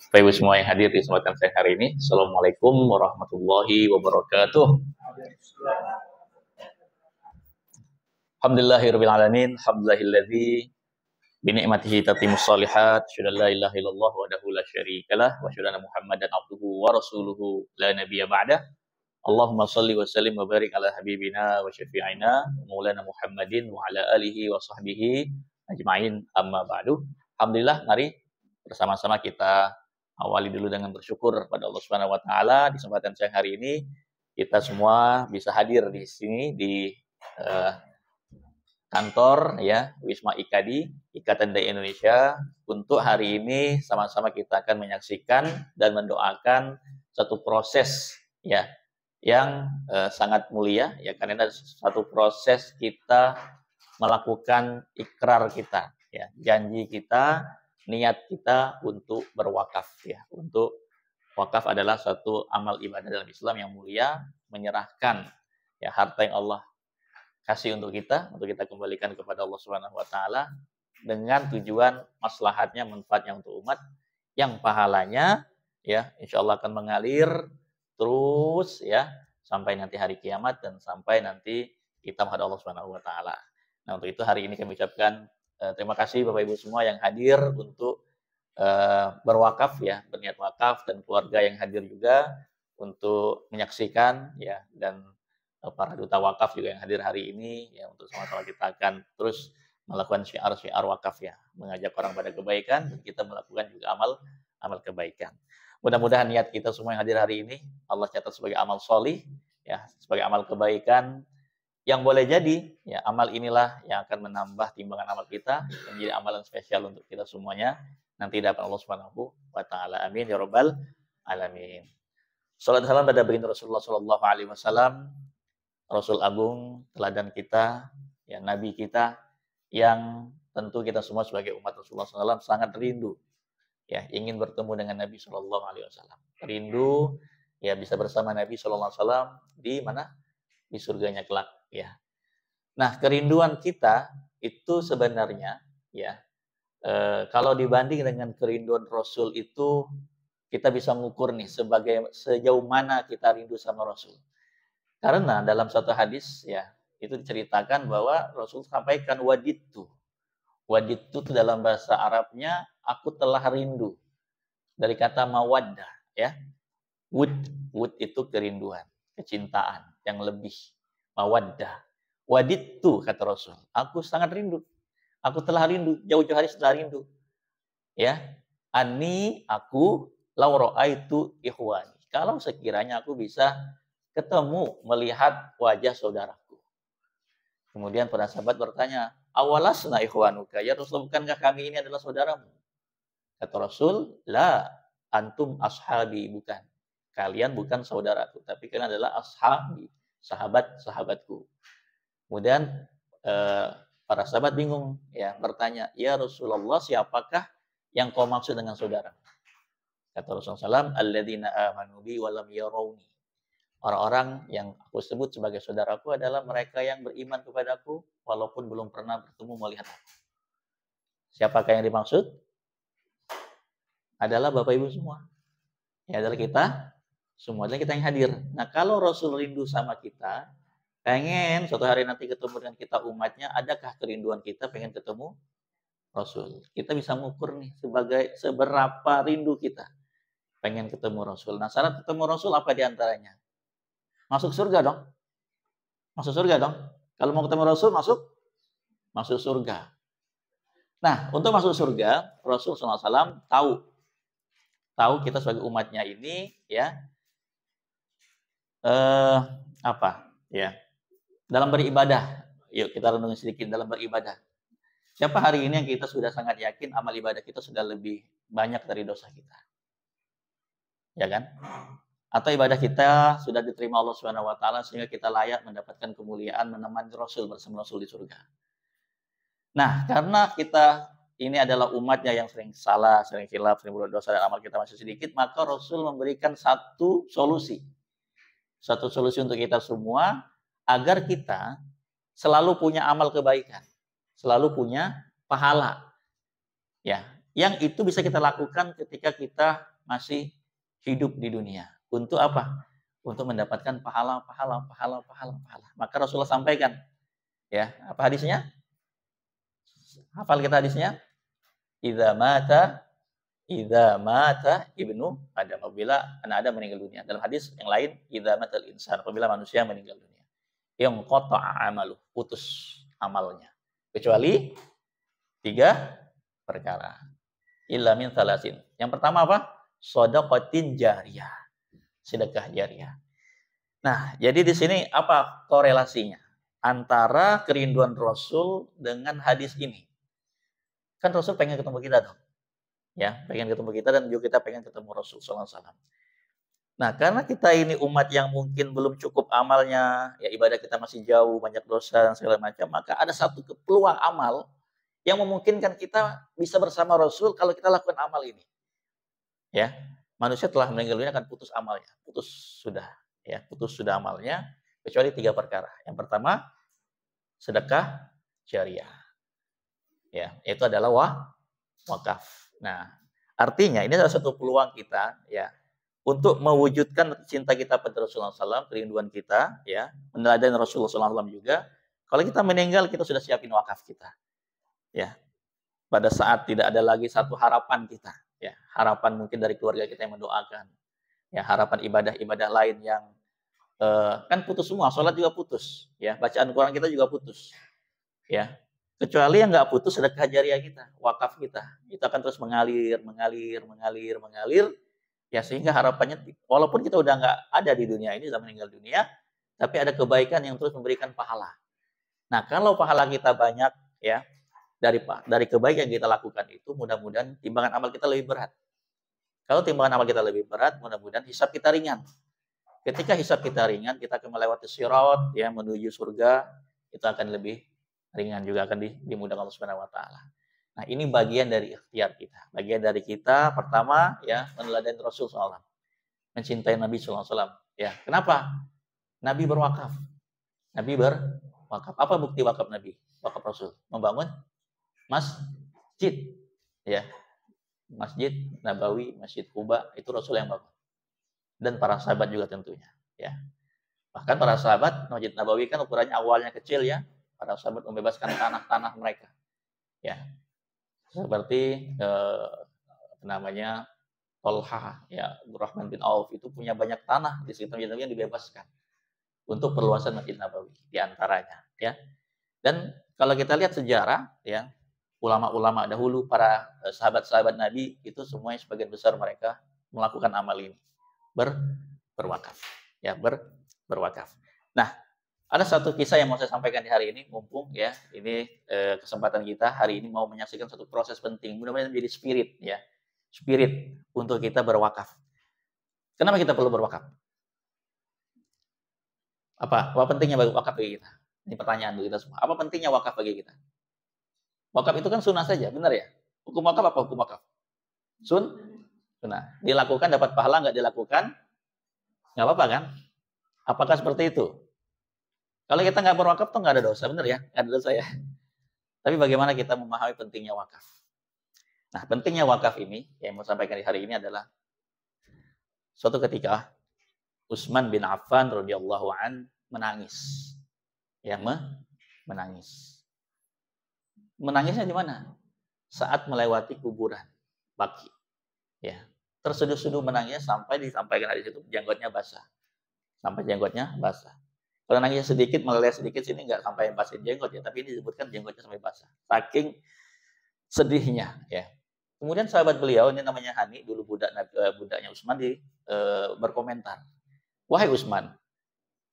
Bapak Ibu semua yang hadir di kesempatan saya hari ini. Assalamualaikum warahmatullahi wabarakatuh. Alhamdulillahirabbil alamin. Alhamdulillahilladzi bi ni'matihi tatimmus shalihat. Asyhadu an la ilaha illallah wahdahu la syarikalah wa asyhadu anna Muhammadan abduhu wa rasuluhu la nabiyya ba'dah. Allahumma shalli wa sallim wa barik ala habibina wa syafi'ina Maulana Muhammadin wa ala alihi wa sahbihi ajmain amma ba'du. Alhamdulillah, mari bersama-sama kita awali dulu dengan bersyukur pada Allah Subhanahu wa taala. Di kesempatan siang hari ini kita semua bisa hadir di sini di kantor ya Wisma Ikadi Ikatan Dai Indonesia untuk hari ini sama-sama kita akan menyaksikan dan mendoakan satu proses ya yang sangat mulia ya, karena ada satu proses kita melakukan ikrar kita ya, janji kita, niat kita untuk berwakaf ya. Untuk wakaf adalah satu amal ibadah dalam Islam yang mulia, menyerahkan ya harta yang Allah kasih untuk kita kembalikan kepada Allah Subhanahu wa taala dengan tujuan maslahatnya, manfaatnya untuk umat, yang pahalanya ya insyaallah akan mengalir terus ya sampai nanti hari kiamat dan sampai nanti kita menghadap Allah Subhanahu wa taala. Nah, untuk itu hari ini kami ucapkan terima kasih Bapak Ibu semua yang hadir untuk berwakaf ya, berniat wakaf, dan keluarga yang hadir juga untuk menyaksikan ya, dan para duta wakaf juga yang hadir hari ini ya, untuk sama-sama kita akan terus melakukan syiar-syiar wakaf ya, mengajak orang pada kebaikan, dan kita melakukan juga amal kebaikan. Mudah-mudahan niat kita semua yang hadir hari ini Allah catat sebagai amal solih ya, sebagai amal kebaikan yang boleh jadi ya, amal inilah yang akan menambah timbangan amal kita, menjadi amalan spesial untuk kita semuanya nanti dapat Allah Subhanahu wa taala. Amin ya rabbal alamin. Salam salam pada baginda Rasulullah sallallahu alaihi wasallam, Rasul agung, teladan kita ya, nabi kita yang tentu kita semua sebagai umat Rasulullah SAW sangat rindu ya, ingin bertemu dengan Nabi Shallallahu alaihi wasallam. Rindu ya bisa bersama Nabi Shallallahu alaihi wasallam di mana? Di surganya kelak ya. Nah, kerinduan kita itu sebenarnya ya, kalau dibanding dengan kerinduan Rasul itu, kita bisa mengukur nih sejauh mana kita rindu sama Rasul. Karena dalam satu hadis ya, itu diceritakan bahwa Rasul sampaikan wadittu. Wadittu itu dalam bahasa Arabnya aku telah rindu. Dari kata mawaddah ya. Wud itu kerinduan, kecintaan yang lebih. Mawaddah. Wadittu kata Rasul, aku sangat rindu. Aku telah rindu, jauh-jauh hari setelah rindu. Ya. Aku lau ra'aitu ikhwani. Kalau sekiranya aku bisa ketemu, melihat wajah saudaraku. Kemudian para sahabat bertanya, awalasna ikhwanuka, ya Rasul, bukankah kami ini adalah saudaramu? Kata Rasul, la antum ashabi, bukan. Kalian bukan saudaraku, tapi kalian adalah ashabi, sahabat-sahabatku. Kemudian para sahabat bingung ya, bertanya, ya Rasulullah, siapakah yang kau maksud dengan saudara? Kata Rasulullah SAW, alladzina amanu bi wa lam yarawni. Orang-orang yang aku sebut sebagai saudaraku adalah mereka yang beriman kepadaku walaupun belum pernah bertemu melihat aku. Siapakah yang dimaksud? Adalah Bapak Ibu semua. Ya, adalah kita semua, adalah kita yang hadir. Nah, kalau Rasul rindu sama kita, pengen suatu hari nanti ketemu dengan kita umatnya, adakah kerinduan kita pengen ketemu Rasul? Kita bisa mengukur nih seberapa rindu kita pengen ketemu Rasul. Nah, syarat ketemu Rasul apa diantaranya? Masuk surga dong. Masuk surga dong. Kalau mau ketemu Rasul, masuk surga. Nah, untuk masuk surga, Rasul SAW tahu kita sebagai umatnya ini ya, apa ya, dalam beribadah. Yuk kita renungi sedikit dalam beribadah. Siapa hari ini yang kita sudah sangat yakin amal ibadah kita sudah lebih banyak dari dosa kita? Ya kan? Atau ibadah kita sudah diterima Allah Subhanahu wa taala sehingga kita layak mendapatkan kemuliaan menemani Rasul bersama Rasul di surga. Nah, karena kita ini adalah umatnya yang sering salah, sering khilaf, sering berdosa, dan amal kita masih sedikit, maka Rasul memberikan satu solusi. Satu solusi untuk kita semua agar kita selalu punya amal kebaikan, selalu punya pahala. Ya, yang itu bisa kita lakukan ketika kita masih hidup di dunia. Untuk apa? Untuk mendapatkan pahala. Maka Rasulullah sampaikan, ya, apa hadisnya? Hafal kita hadisnya? Idza mata ibnu Adam, apabila anak Adam meninggal dunia. Dalam hadis yang lain, idza matal insan, apabila manusia meninggal dunia. Yang qata'a amalu, putus amalnya. Kecuali 3 perkara. Illa min thalasin. Yang pertama apa? Shadaqatin jariyah. Sedekah jariyah. Nah, jadi di sini apa korelasinya antara kerinduan Rasul dengan hadis ini? Kan Rasul pengen ketemu kita dong. Ya, pengen ketemu kita dan juga kita pengen ketemu Rasul sallallahu alaihi wasallam. Nah, karena kita ini umat yang mungkin belum cukup amalnya, ya ibadah kita masih jauh, banyak dosa dan segala macam, maka ada satu peluang amal yang memungkinkan kita bisa bersama Rasul kalau kita lakukan amal ini. Ya, manusia telah meninggal dunia akan putus amalnya, putus sudah amalnya, kecuali 3 perkara. Yang pertama, sedekah jariyah. Ya, itu adalah wakaf. Nah, artinya ini adalah satu peluang kita, ya, untuk mewujudkan cinta kita pada Rasulullah SAW, kerinduan kita, ya, meneladani Rasulullah SAW juga. Kalau kita meninggal, kita sudah siapin wakaf kita, ya. Pada saat tidak ada lagi satu harapan kita, ya, harapan mungkin dari keluarga kita yang mendoakan, ya, harapan ibadah-ibadah lain yang kan putus semua, sholat juga putus, ya, bacaan Quran kita juga putus, ya. Kecuali yang nggak putus sedekah jariyah kita, wakaf kita. Itu akan terus mengalir, ya, sehingga harapannya, walaupun kita udah nggak ada di dunia ini, sudah meninggal dunia, tapi ada kebaikan yang terus memberikan pahala. Nah, kalau pahala kita banyak, ya, dari kebaikan yang kita lakukan itu, mudah-mudahan timbangan amal kita lebih berat. Kalau timbangan amal kita lebih berat, mudah-mudahan hisab kita ringan. Ketika hisab kita ringan, kita akan melewati sirat, ya, menuju surga, itu akan lebih ringan juga, akan dimudahkan Allah Subhanahu wa taala. Nah, ini bagian dari ikhtiar kita. Bagian dari kita pertama, ya, meneladani Rasul SAW. Mencintai Nabi SAW. Ya, kenapa? Nabi berwakaf. Nabi berwakaf. Apa bukti wakaf Nabi? Wakaf Rasul. Membangun masjid. Ya. Masjid Nabawi, Masjid Quba, itu Rasul yang bangun. Dan para sahabat juga tentunya. Ya. Bahkan para sahabat, Masjid Nabawi kan ukurannya awalnya kecil, ya. Para sahabat membebaskan tanah-tanah mereka, ya, seperti namanya Tolha, ya, Abdurrahman bin Auf itu punya banyak tanah di sekitar Masjid Nabawi yang dibebaskan untuk perluasan Masjid Nabawi diantaranya, ya. Dan kalau kita lihat sejarah, ya, ulama-ulama dahulu, para sahabat-sahabat Nabi itu semuanya sebagian besar mereka melakukan amal ini, berwakaf, ya, berwakaf. Nah, ada satu kisah yang mau saya sampaikan di hari ini, mumpung, ya, ini kesempatan kita hari ini mau menyaksikan satu proses penting. Mudah-mudahan menjadi spirit, ya, spirit untuk kita berwakaf. Kenapa kita perlu berwakaf? Apa pentingnya wakaf bagi kita? Ini pertanyaan bagi kita semua. Apa pentingnya wakaf bagi kita? Wakaf itu kan sunnah saja, benar ya? Hukum wakaf apa hukum wakaf? Sunnah. Dilakukan dapat pahala, nggak dilakukan nggak apa-apa kan? Apakah seperti itu? Kalau kita nggak berwakaf tuh nggak ada dosa, benar ya? Nggak ada dosa ya. Tapi bagaimana kita memahami pentingnya wakaf? Nah, pentingnya wakaf ini yang mau sampaikan di hari ini adalah suatu ketika Utsman bin Affan radhiyallahu an menangis. Ya, menangis. Menangisnya di mana? Saat melewati kuburan Baqi. Ya, terseduh-seduh menangis sampai disampaikan di situ jenggotnya basah. Sampai jenggotnya basah. Kalau nangis sedikit, meleleh sedikit sini nggak sampai basah jenggot, ya, tapi ini disebutkan jenggotnya sampai basah. Saking sedihnya, ya. Kemudian sahabat beliau ini namanya Hani, dulu budaknya Utsman, berkomentar, "Wahai Utsman,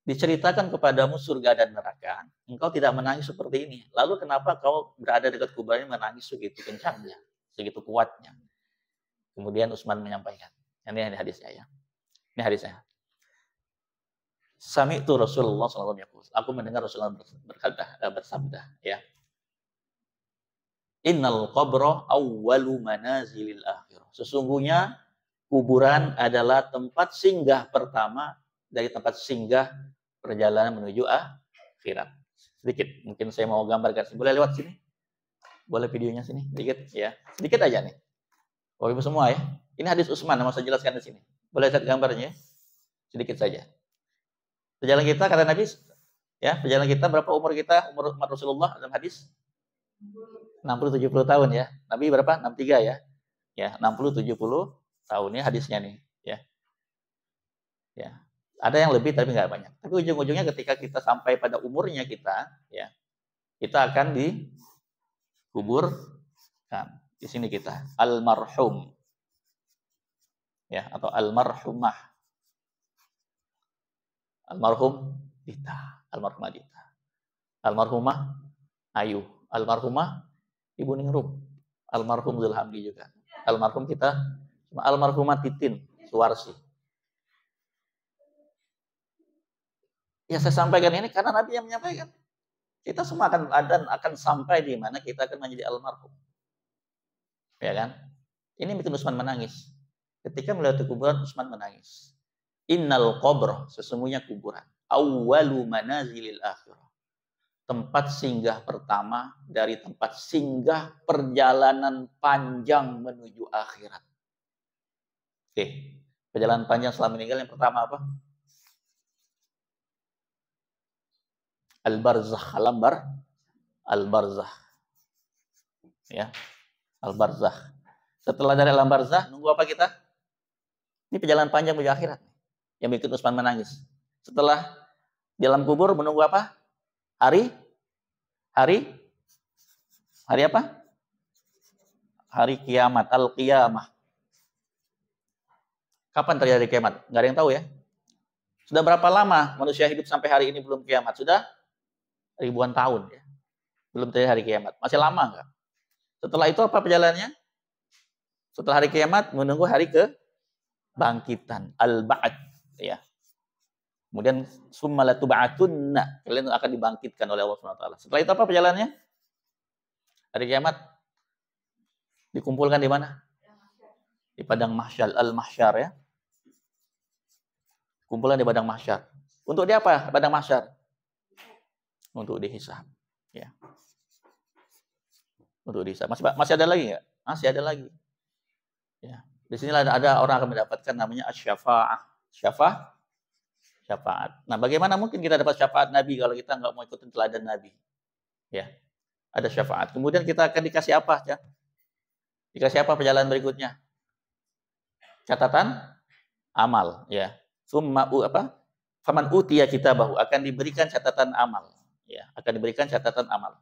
diceritakan kepadamu surga dan neraka, engkau tidak menangis seperti ini. Lalu kenapa kau berada dekat kuburan ini menangis segitu kencangnya, segitu kuatnya?" Kemudian Utsman menyampaikan, ini hadisnya, ya. Ini hadisnya. Sami'tu Rasulullah sallallahu alaihi wasallam. Aku mendengar Rasulullah bersabda, ya. Innal qabra awwalu manazilil akhirah. Sesungguhnya kuburan adalah tempat singgah pertama dari tempat singgah perjalanan menuju akhirat. Sedikit, mungkin saya mau gambarkan. Boleh lewat sini? Boleh videonya sini? Sedikit, ya. Sedikit aja nih. Bapak Ibu semua ya. Ini hadis Utsman, mau saya jelaskan di sini. Boleh lihat gambarnya? Sedikit saja. Perjalanan kita kata Nabi, ya, perjalanan kita berapa umur kita? Umur umat Rasulullah dalam hadis 60-70 tahun ya. Nabi berapa? 63 ya. Ya, 60-70 tahun ya hadisnya nih, ya. Ya. Ada yang lebih tapi nggak banyak. Tapi ujung-ujungnya ketika kita sampai pada umurnya kita, ya, kita akan dikuburkan. Di sini kita almarhum, ya, atau almarhumah. Almarhum Dita, almarhumah Dita. Almarhumah Ayu, almarhumah Ibu Ningrum, almarhum Zulhamdi juga. Almarhum kita, almarhumah Titin Suwarsi. Ya saya sampaikan ini karena Nabi yang menyampaikan. Kita semua akan sampai di mana kita akan menjadi almarhum. Ya kan? Ini bikin Utsman menangis. Ketika melihat kuburan, Utsman menangis. Innal qabr, sesungguhnya kuburan. Awwalu manazilil akhirah. Tempat singgah pertama dari tempat singgah perjalanan panjang menuju akhirat. Oke, perjalanan panjang setelah meninggal yang pertama apa? Al-barzakh, al-barzakh. Ya, al-barzakh. Setelah dari al-barzakh, nunggu apa kita? Ini perjalanan panjang menuju akhirat. Yang bikin Utsman menangis. Setelah di dalam kubur menunggu apa? Hari apa? Hari kiamat, al-qiyamah. Kapan terjadi kiamat? Nggak ada yang tahu ya. Sudah berapa lama manusia hidup sampai hari ini belum kiamat? Sudah ribuan tahun ya. Belum terjadi hari kiamat. Masih lama nggak? Setelah itu apa perjalanannya? Setelah hari kiamat menunggu hari kebangkitan, al-ba'd ya. Kemudian summalatu ba'atunna, kalian akan dibangkitkan oleh Allah Subhanahu wa taala. Setelah itu apa perjalanannya? Hari kiamat dikumpulkan di mana? Di padang mahsyar, al-mahsyar ya. Kumpulan di padang mahsyar. Untuk di apa? Padang mahsyar. Untuk dihisab, ya. Untuk dihisab. Masih ada lagi nggak? Masih ada lagi. Ya. Di sini ada orang akan mendapatkan namanya asy-syafa'ah. Syafaat. Nah, bagaimana mungkin kita dapat syafaat Nabi kalau kita nggak mau ikutin teladan Nabi? Ya, ada syafaat. Kemudian kita akan dikasih apa? Ya? Dikasih apa perjalanan berikutnya? Catatan amal. Ya, summa apa? Faman utiya kitabahu, akan diberikan catatan amal. Ya, akan diberikan catatan amal.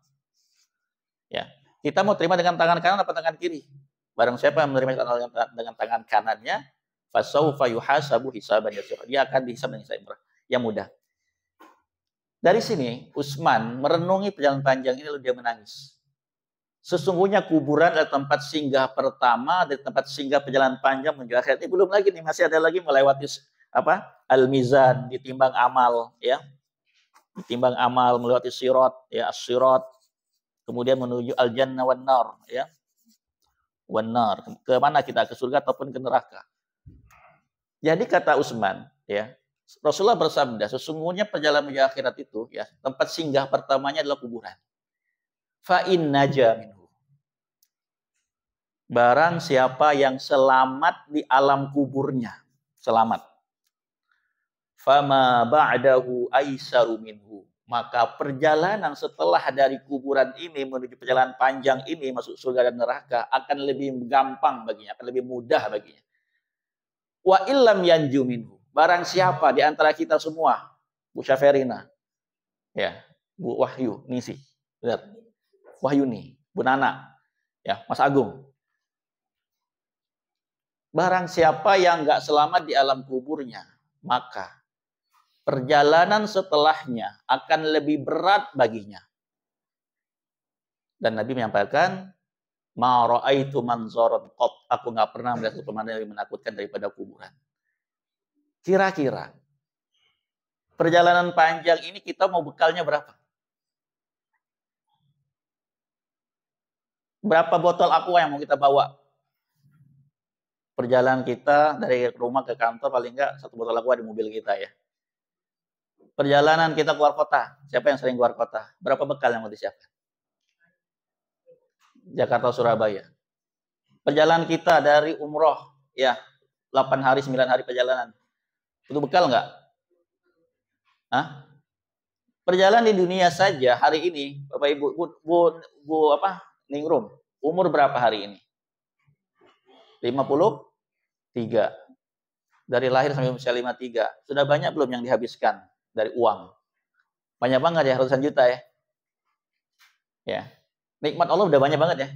Ya, kita mau terima dengan tangan kanan atau tangan kiri? Barang siapa yang menerima dengan tangan kanannya, fasaufa yuhasabu hisaban yasira. Dia akan dihisab dengan hisab yang mudah. Dari sini Utsman merenungi perjalanan panjang ini lalu dia menangis. Sesungguhnya kuburan adalah tempat singgah pertama dari tempat singgah perjalanan panjang menuju akhirat. Ini belum lagi nih, masih ada lagi melewati apa? Al-mizan, ditimbang amal ya. Ditimbang amal melewati sirat ya, as-sirat. Kemudian menuju al-jannah wan nar ya. Wan nar. Ke mana kita? Ke surga ataupun ke neraka. Jadi kata Utsman, ya, Rasulullah bersabda, sesungguhnya perjalanan menuju akhirat itu, ya, tempat singgah pertamanya adalah kuburan. Fa in naja minhu. Barang siapa yang selamat di alam kuburnya, selamat. Fama ba'dahu aisaru minhu. Maka perjalanan setelah dari kuburan ini menuju perjalanan panjang ini masuk surga dan neraka akan lebih gampang baginya, akan lebih mudah baginya. Wa illam yanju minhu. Barang siapa di antara kita semua, Bu Syaferina, ya, Bu Wahyu, Nisi, lihat, Wahyu nih, Bu Nana, ya, Mas Agung. Barang siapa yang nggak selamat di alam kuburnya, maka perjalanan setelahnya akan lebih berat baginya. Dan Nabi menyampaikan, ma ra'aitu manzaran qat, aku nggak pernah melihat pemandangan yang menakutkan daripada kuburan. Kira-kira perjalanan panjang ini kita mau bekalnya berapa? Berapa botol aqua yang mau kita bawa? Perjalanan kita dari rumah ke kantor paling enggak 1 botol aqua di mobil kita ya. Perjalanan kita keluar kota, siapa yang sering keluar kota? Berapa bekal yang mau disiapkan? Jakarta Surabaya. Perjalanan kita dari umroh, ya, 8 hari, 9 hari perjalanan. Itu bekal nggak? Hah? Perjalanan di dunia saja hari ini, Bapak Ibu, Bu apa? Ningrum, umur berapa hari ini? 53. Dari lahir sampai usia 53. Sudah banyak belum yang dihabiskan dari uang? Banyak banget ya, ratusan juta ya. Ya. Nikmat Allah udah banyak banget ya.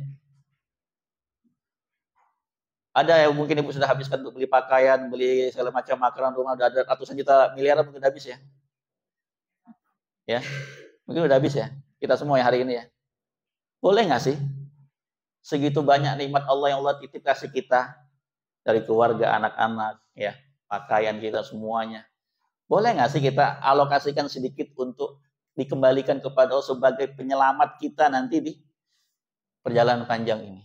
Ada yang mungkin Ibu sudah habiskan untuk beli pakaian, beli segala macam makanan rumah, udah ada ratusan juta, miliaran mungkin habis ya. Ya. Mungkin udah habis ya. Kita semua yang hari ini ya. Boleh nggak sih? Segitu banyak nikmat Allah yang Allah titip kasih kita dari keluarga, anak-anak, ya, pakaian kita semuanya. Boleh nggak sih kita alokasikan sedikit untuk dikembalikan kepada Allah sebagai penyelamat kita nanti di perjalanan panjang ini?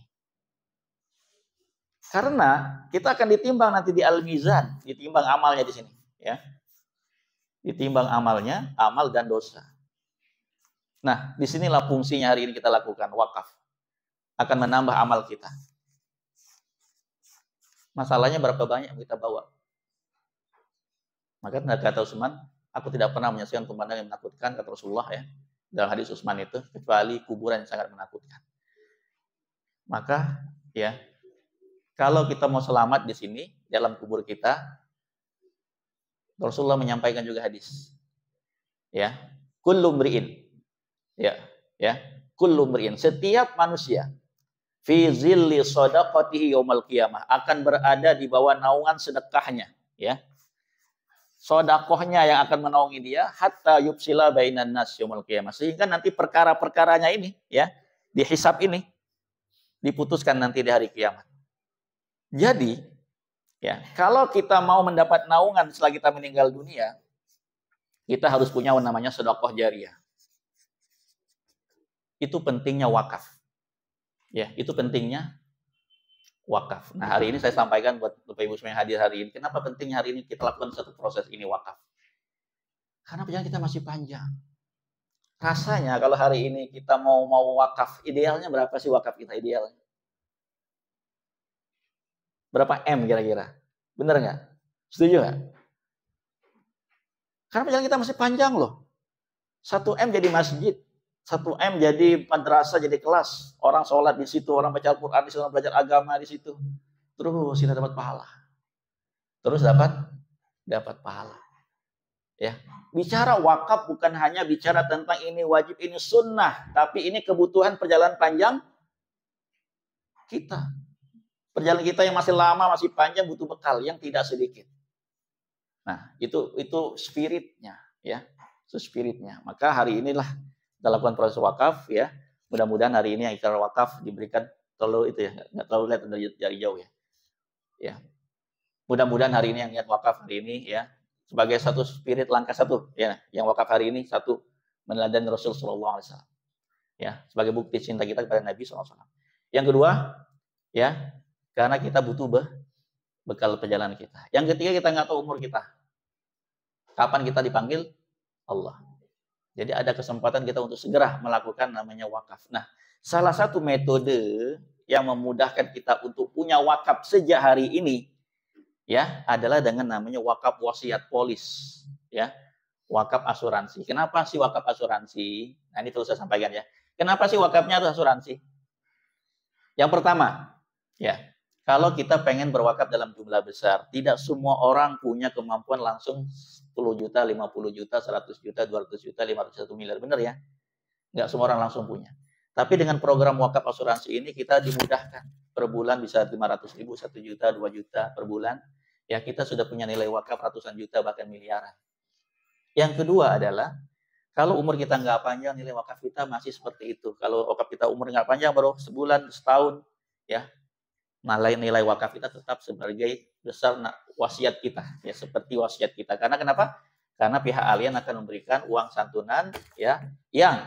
Karena kita akan ditimbang nanti di Al-Mizan, ditimbang amalnya di sini, ya. Ditimbang amalnya, amal dan dosa. Nah, disinilah fungsinya hari ini kita lakukan, wakaf. Akan menambah amal kita. Masalahnya berapa banyak yang kita bawa. Maka kata Utsman, aku tidak pernah menyaksikan pemandangan yang menakutkan, kata Rasulullah ya. Dalam hadis Utsman itu, kecuali kuburan yang sangat menakutkan. Maka, ya, kalau kita mau selamat di sini, dalam kubur kita, Rasulullah menyampaikan juga hadis. Ya, kullu mri'in. Ya, kullu mri'in. Setiap manusia fi zilli shadaqatihi yaumil qiyamah akan berada di bawah naungan sedekahnya, ya. Sedekahnya yang akan menaungi dia hatta yubsila bainan nas yaumil qiyamah. Sehingga nanti perkara-perkaranya ini, ya, dihisab ini diputuskan nanti di hari kiamat. Jadi, ya, kalau kita mau mendapat naungan setelah kita meninggal dunia, kita harus punya namanya sedekah jariyah. Itu pentingnya wakaf. Ya, itu pentingnya wakaf. Nah, hari ini saya sampaikan buat Bapak Ibu semua yang hadir hari ini. Kenapa pentingnya hari ini kita lakukan satu proses ini wakaf? Karena perjalanan kita masih panjang. Rasanya kalau hari ini kita mau wakaf, idealnya berapa sih wakaf kita idealnya? Berapa M kira-kira? Bener nggak? Setuju nggak? Karena perjalanan kita masih panjang loh. 1 M jadi masjid. 1 M jadi madrasah, jadi kelas. Orang sholat di situ, orang baca Al-Quran di situ, orang belajar agama di situ. Terus kita dapat pahala. Terus dapat pahala. Ya, bicara wakaf bukan hanya bicara tentang ini wajib, ini sunnah, tapi ini kebutuhan perjalanan panjang kita. Perjalanan kita yang masih lama, masih panjang, butuh bekal yang tidak sedikit. Nah, itu spiritnya, ya, itu spiritnya. Maka hari inilah kita lakukan proses wakaf, ya. Mudah-mudahan hari ini yang ikrar wakaf diberikan terlalu itu ya, nggak terlalu lihat dari jauh ya. Ya, mudah-mudahan hari ini yang lihat wakaf hari ini ya sebagai satu spirit langkah satu, ya, yang wakaf hari ini satu meneladani Rasul Sallallahu Alaihi Wasallam, ya, sebagai bukti cinta kita kepada Nabi Sallallahu Alaihi Wasallam. Yang kedua, ya, karena kita butuh bekal perjalanan kita. Yang ketiga, kita nggak tahu umur kita. Kapan kita dipanggil Allah. Jadi ada kesempatan kita untuk segera melakukan namanya wakaf. Nah, salah satu metode yang memudahkan kita untuk punya wakaf sejak hari ini, ya, adalah dengan namanya wakaf wasiat polis, ya, wakaf asuransi. Kenapa sih wakaf asuransi? Nah, ini terus saya sampaikan ya. Kenapa sih wakafnya harus asuransi? Yang pertama, ya, kalau kita pengen berwakaf dalam jumlah besar, tidak semua orang punya kemampuan langsung 10 juta, 50 juta, 100 juta, 200 juta, 500 1 miliar. Benar ya? Nggak semua orang langsung punya. Tapi dengan program wakaf asuransi ini kita dimudahkan. Per bulan bisa 500 ribu, 1 juta, 2 juta per bulan. Ya, kita sudah punya nilai wakaf ratusan juta, bahkan miliaran. Yang kedua adalah, kalau umur kita nggak panjang, nilai wakaf kita masih seperti itu. Kalau wakaf kita umur nggak panjang, baru sebulan, setahun, ya, nilai wakaf kita tetap sebagai besar wasiat kita, ya, seperti wasiat kita. Karena kenapa? Karena pihak alien akan memberikan uang santunan, ya, yang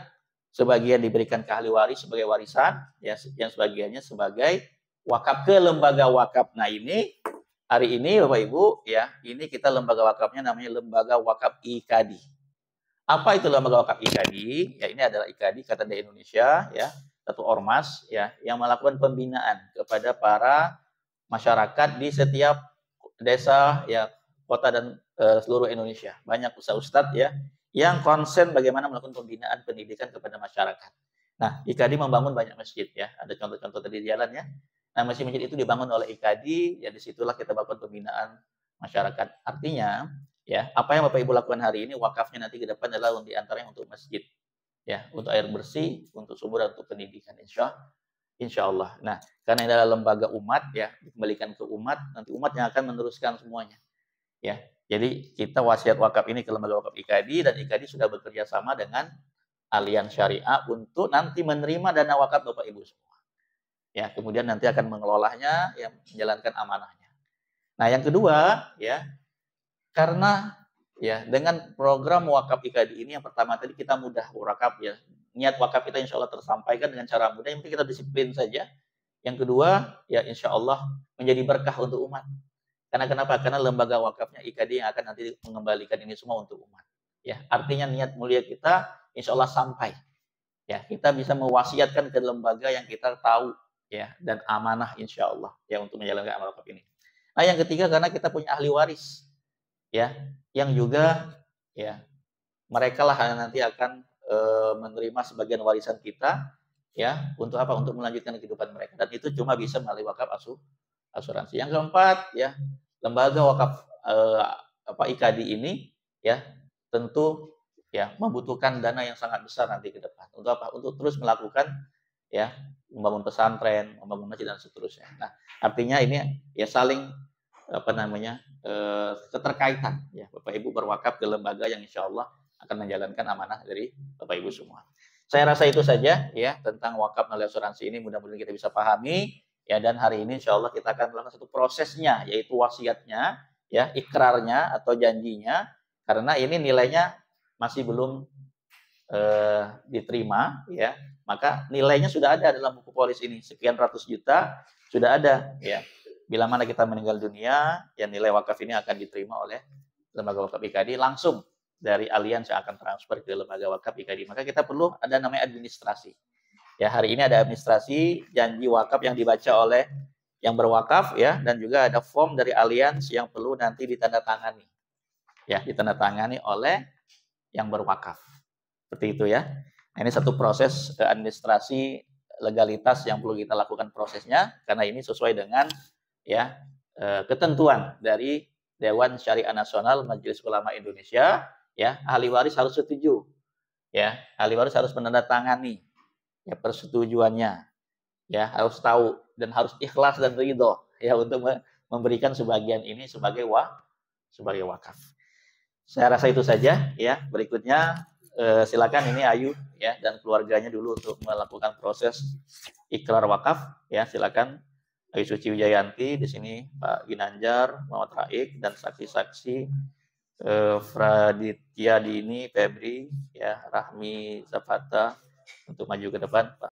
sebagian diberikan ke ahli waris sebagai warisan, ya, yang sebagiannya sebagai wakaf ke lembaga wakaf. Nah, ini hari ini Bapak Ibu, ya, ini kita lembaga wakafnya namanya lembaga wakaf IKADI. Apa itu lembaga wakaf IKADI? Ya, ini adalah IKADI, Ikatan Dai Indonesia, ya. satu ormas ya yang melakukan pembinaan kepada para masyarakat di setiap desa ya, kota dan seluruh Indonesia. Banyak ustadz ya yang konsen bagaimana melakukan pembinaan pendidikan kepada masyarakat. Nah, IKADI membangun banyak masjid ya. Ada contoh-contoh tadi di jalan ya. Nah, masjid-masjid itu dibangun oleh IKADI, ya disitulah kita melakukan pembinaan masyarakat. Artinya, ya apa yang Bapak Ibu lakukan hari ini, wakafnya nanti ke depan adalah di antaranya untuk masjid, ya, untuk air bersih, untuk sumur, dan untuk pendidikan, insya Allah. Nah, karena ini adalah lembaga umat, ya, dikembalikan ke umat, nanti umat yang akan meneruskan semuanya, ya. Jadi kita wasiat wakaf ini ke lembaga wakaf IKADI, dan IKADI sudah bekerja sama dengan Aliansi Syariah untuk nanti menerima dana wakaf Bapak Ibu semua. Ya, kemudian nanti akan mengelolanya, yang menjalankan amanahnya. Nah, yang kedua, ya, karena ya dengan program wakaf IKADI ini, yang pertama tadi kita mudah wakaf ya. Niat wakaf kita insya Allah tersampaikan dengan cara mudah, yang penting kita disiplin saja. Yang kedua, ya insya Allah menjadi berkah untuk umat. Karena kenapa? Karena lembaga wakafnya IKADI yang akan nanti mengembalikan ini semua untuk umat. Ya, artinya niat mulia kita insya Allah sampai. Ya, kita bisa mewasiatkan ke lembaga yang kita tahu ya, dan amanah insya Allah ya untuk menjalankan amal wakaf ini. Nah, yang ketiga karena kita punya ahli waris ya, yang juga ya mereka lah yang nanti akan menerima sebagian warisan kita ya, untuk apa? Untuk melanjutkan kehidupan mereka, dan itu cuma bisa melalui wakaf asuransi. Yang keempat ya, lembaga wakaf IKADI ini ya tentu ya membutuhkan dana yang sangat besar nanti ke depan. Untuk apa? Untuk terus melakukan ya membangun pesantren, membangun masjid dan seterusnya. Nah, artinya ini ya saling apa namanya keterkaitan ya, Bapak Ibu berwakaf ke lembaga yang insya Allah akan menjalankan amanah dari Bapak Ibu semua. Saya rasa itu saja ya tentang wakaf melalui asuransi ini, mudah-mudahan kita bisa pahami ya, dan hari ini insya Allah kita akan melakukan satu prosesnya, yaitu wasiatnya ya, ikrarnya atau janjinya, karena ini nilainya masih belum diterima ya, maka nilainya sudah ada dalam buku polis ini, sekian ratus juta sudah ada ya. Bila mana kita meninggal dunia, ya nilai wakaf ini akan diterima oleh lembaga wakaf IKADI langsung dari aliansi yang akan transfer ke lembaga wakaf IKADI. Maka kita perlu ada namanya administrasi. Ya, hari ini ada administrasi janji wakaf yang dibaca oleh yang berwakaf ya, dan juga ada form dari aliansi yang perlu nanti ditandatangani. Ya, ditandatangani oleh yang berwakaf. Seperti itu ya. Nah, ini satu proses administrasi legalitas yang perlu kita lakukan prosesnya, karena ini sesuai dengan ya ketentuan dari Dewan Syariah Nasional Majelis Ulama Indonesia ya. Ahli waris harus setuju ya, ahli waris harus menandatangani ya persetujuannya ya, harus tahu dan harus ikhlas dan ridho ya untuk memberikan sebagian ini sebagai wakaf. Saya rasa itu saja ya. Berikutnya silakan ini Ayu ya dan keluarganya dulu untuk melakukan proses ikrar wakaf ya. Silakan Ayu Suci Wijayanti, di sini Pak Ginanjar, Muhammad Raik, dan saksi-saksi Praditya Dini, Febri, ya, Rahmi Zafata untuk maju ke depan, Pak.